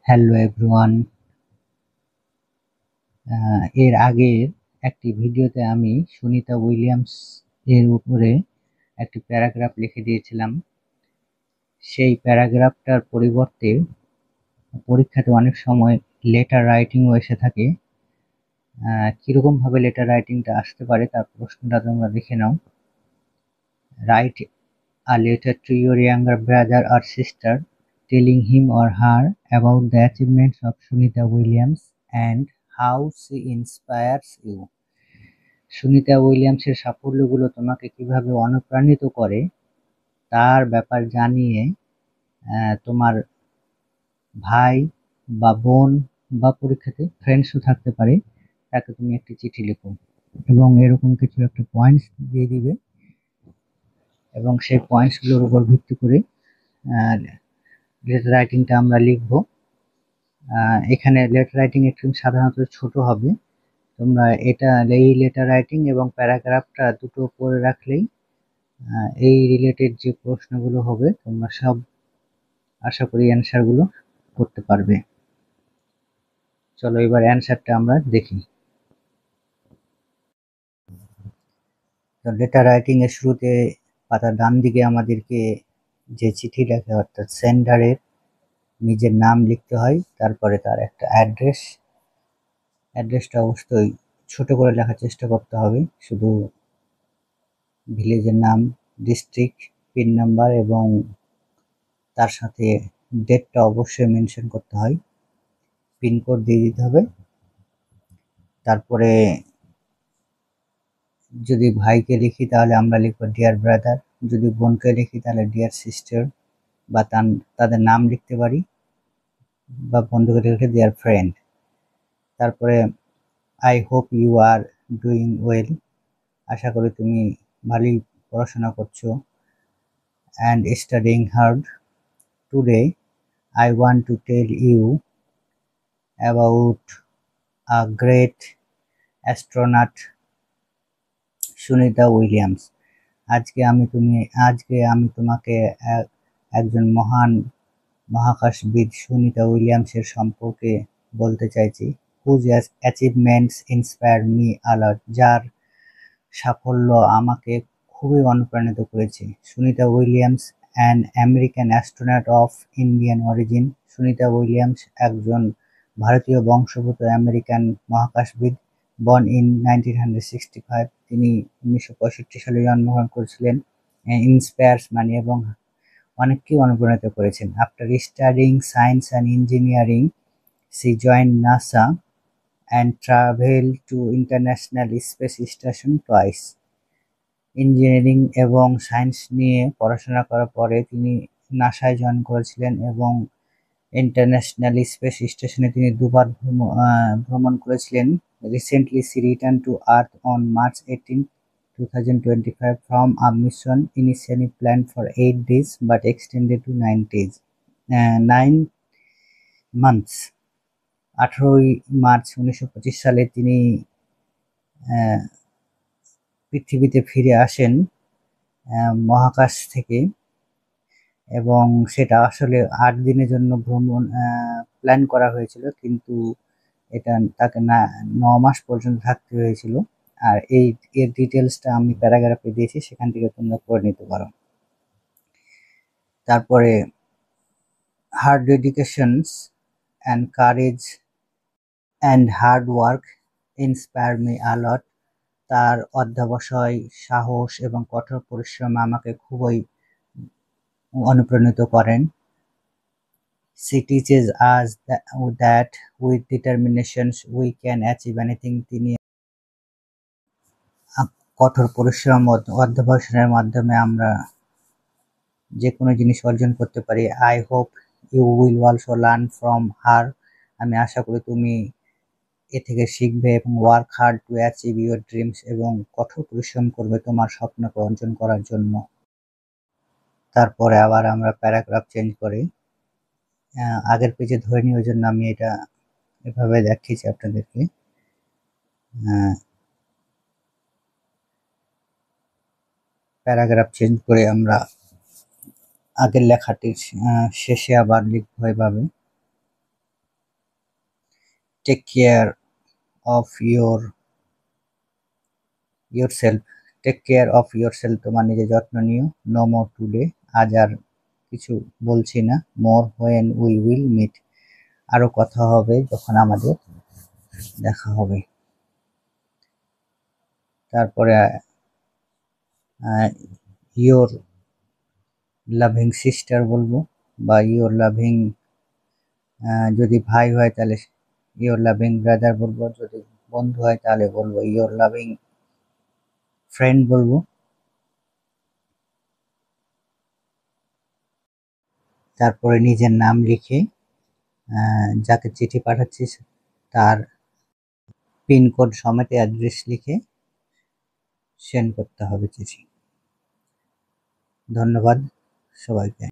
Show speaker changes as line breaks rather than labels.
Hello everyone. এর আগের একটি ভিডিওতে আমি সুনিতা উইলিয়ামস এর উপরে একটি প্যারাগ্রাফ লিখে দিয়েছিলাম। সেই প্যারাগ্রাফটার পরিবর্তে পরীক্ষাতে অনেক সময় লেটার রাইটিংও এসে থাকে। কিরকম ভাবে লেটার রাইটিংটা আসতে পারে তার প্রশ্নটা তোমরা দেখে নাও। Write a letter to your younger brother or sister telling him or her about the achievements of Sunita Williams and how she inspires you. Sunita উইলিয়ামসের সাফল্যগুলো তোমাকে কিভাবে অনুপ্রাণিত করে তার ব্যাপার জানিয়ে তোমার ভাই বা বোন বা পরীক্ষাতে ফ্রেন্ডসও থাকতে পারে, তাকে তুমি একটি চিঠি লিখো এবং এরকম কিছু একটা পয়েন্টস দিয়ে দিবে এবং সেই পয়েন্টসগুলোর উপর ভিত্তি করে লেটার রাইটিংটা আমরা লিখব। এখানে লেটার রাইটিং একটু সাধারণত ছোট হবে। তোমরা এই লেটার রাইটিং এবং প্যারাগ্রাফটা দুটো পড়ে রাখলেই এই রিলেটেড যে প্রশ্নগুলো হবে তোমরা সব আশা করি অ্যান্সারগুলো করতে পারবে। চলো এবার অ্যান্সারটা আমরা দেখি। তো লেটার রাইটিং এর শুরুতে পাতার ডান দিকে আমাদেরকে যে চিঠি লেখে অর্থাৎ সেন্ডারের নিজের নাম লিখতে হয়, তারপরে তার একটা অ্যাড্রেসটা অবশ্যই ছোট করে লেখার চেষ্টা করতে হবে। শুধু ভিলেজের নাম, ডিস্ট্রিক্ট, পিন নাম্বার এবং তার সাথে ডেটটা অবশ্যই মেনশন করতে হয়। পিনকোড দিয়ে দিতে হবে। তারপরে যদি ভাইকে লিখি তাহলে আমরা লিখবো ডিয়ার ব্রাদার, যদি বোনকে লিখি তাহলে ডিয়ার সিস্টার বা তাদের নাম লিখতে পারি, বা বন্ধুকে লিখে ডিয়ার ফ্রেন্ড। তারপরে I hope you are doing well, আশা করি তুমি ভালোই পড়াশোনা করছো। And studying hard. Today I want to tell you about a great astronaut Sunita Williams. আজকে আমি তোমাকে একজন মহান মহাকাশবিদ সুনিতা উইলিয়ামসের সম্পর্কে বলতে চাইছি। হুজ অ্যাচিভমেন্টস ইন্সপায়ার মি আলট, যার সাফল্য আমাকে খুবই অনুপ্রাণিত করেছে। Sunita Williams an American astronaut of Indian origin. Sunita Williams একজন ভারতীয় বংশোদ্ভূত আমেরিকান মহাকাশবিদ। বর্ন ইন 1965, তিনি 1965 সালে জন্মগ্রহণ করেছিলেন। ইন্সপায়ার্স মানে এবং অনেককেই অনুপ্রাণিত করেছেন। After studying science and engineering she joined NASA and traveled to International Space Station twice. Engineering এবং সায়েন্স নিয়ে পড়াশোনা করার পরে তিনি নাসায় জয়েন করেছিলেন এবং ইন্টারন্যাশনাল স্পেস স্টেশনে তিনি দুবার ভ্রমণ করেছিলেন। Recently she returned to Earth on March 18, 2025 from a mission initially planned for 8 days but extended to 9 months. 18 March 1925 সালে তিনি পৃথিবীতে ফিরে আসেন মহাকাশ থেকে, এবং সেটা আসলে 8 দিনের জন্য ভ্রমণ প্ল্যান করা হয়েছিল, কিন্তু এটা তাকে 9 মাস পর্যন্ত থাকতে হয়েছিল। আর এর ডিটেলসটা আমি প্যারাগ্রাফে দিয়েছি, সেখান থেকে তোমরা পড়ে নিতে পারো। তারপরে her dedications and courage and hard work inspire me a lot, তার অধ্যবসায়, সাহস এবং কঠোর পরিশ্রম আমাকে খুবই অনুপ্রাণিত করেন। She teaches us that with determination we can achieve anything. তিনি কঠোর পরিশ্রম ও অধ্যবসায়ের মাধ্যমে আমরা যে কোনো জিনিস অর্জন করতে পারি। I hope you will also learn from her, আমি আশা করি তুমি এ থেকে শিখবে এবং work hard to achieve your dreams, এবং কঠোর পরিশ্রম করবে তোমার স্বপ্নকে অর্জন করার জন্য। তারপরে আবার আমরা প্যারাগ্রাফ চেঞ্জ করি, আগের পেজে ধরে নিয়ে, ওই জন্য আমি এটা এভাবে দেখিয়েছি আপনাদেরকে। প্যারাগ্রাফ চেঞ্জ করে আমরা আগের লেখাটির শেষে আবার লিখবো এভাবে। Take care of yourself. Take care of yourself, তোমার নিজের যত্ন নিও। নো মোর টুডে, আজ আর কিছু বলছি না। মোর হোয়েন উই উইল মিট, আরো কথা হবে যখন আমাদের দেখা হবে। তারপরে ইয়োর লাভিং সিস্টার বলবো, বা ইয়োর লাভিং, যদি ভাই হয় তাহলে ইয়োর লাভিং ব্রাদার বলবো, যদি বন্ধু হয় তাহলে বলবো ইয়োর লাভিং ফ্রেন্ড বলবো। তারপরে নিজের নাম লিখে যাকে চিঠি পাঠাচ্ছিস তার পিনকোড সমেত অ্যাড্রেস লিখে সেন্ড করতে হবে চিঠি। ধন্যবাদ সবাইকে।